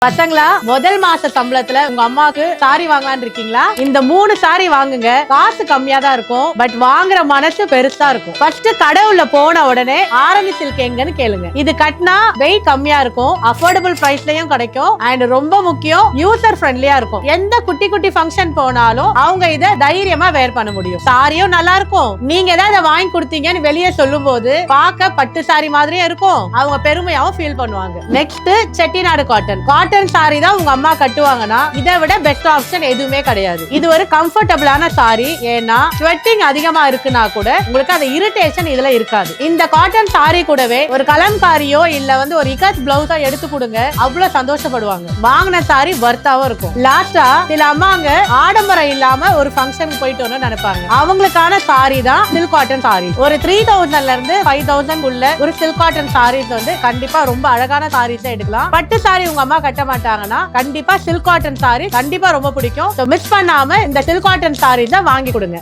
பசங்களா முதல் மாச சம்பளத்துல உங்க அம்மாக்கு சாரி வாங்கலான்னு இருக்கீங்களா? இந்த 3 சாரி வாங்குங்க. காசு கம்மியா தான் இருக்கும், பட் வாங்குற மனசு பெருசா இருக்கும். ஃபர்ஸ்ட் கடவுள போன உடனே ஆரணி சில்க் எங்கன்னு கேளுங்க. இது கட்டினா வெயிட் கம்மியா இருக்கும், அஃபோர்டபுள் பிரைஸ்லயும் கிடைக்கும், அண்ட் ரொம்ப முக்கியம் யூசர் ஃப்ரெண்ட்லியா இருக்கும். எந்த குட்டி குட்டி ஃபங்க்ஷன் போனாலும் அவங்க இத தைரியமா வேர் பண்ண முடியும். சாரியும் நல்லா இருக்கும். நீங்க ஏதாவது வாங்கி கொடுத்தீங்கன்னு வெளியே சொல்லும் போது பார்க்க பட்டு சாரி மாதிரியே இருக்கும், அவங்க பெருமையாவும் ஃபீல் பண்ணுவாங்க. நெக்ஸ்ட் செட்டிநாடு காட்டன் சாரி தான் உங்க அம்மா கட்டுவாங்கன்னா இதை விட பெஸ்ட் ஆப்ஷன் எதுவுமே கிடையாது. இது ஒரு கம்ஃபர்டபிளான சாரி. ஏன்னா ஸ்வெட்டிங் அதிகமா இருக்குன்னா கூட உங்களுக்கு அந்த இரிட்டேஷன் இதுல இருக்காது. இந்த காட்டன் சாரி கூடவே ஒரு கலம்காரியோ இல்ல ஒரு இகத் பிளவுஸோ எடுத்து கொடுங்க, அவ்வளவு சந்தோஷப்படுவாங்க. வாங்கின சாரி வர்த்தாவும் இருக்கும். லாஸ்டா சில அம்மாங்க ஆடம்பரம் இல்லாம ஒரு ஃபங்க்ஷனுக்கு போயிட்டு வரணும்னு நினைப்பாங்க. அவங்களுக்கான சாரி தான் சில்க் காட்டன் சாரி. ஒரு 3000ல இருந்து 5000 உள்ள ஒரு சில்க் காட்டன் சாரீஸ் கண்டிப்பா ரொம்ப அழகான சாரீஸ் எடுக்கலாம். பட்டு சாரி உங்க அம்மா கட்ட மாட்டாங்கன்னா கண்டிப்பா சில்க் காட்டன் சாரி கண்டிப்பா ரொம்ப பிடிக்கும். மிஸ் பண்ணாம இந்த சில்க் காட்டன் சாரீஸ் வாங்கி கொடுங்க.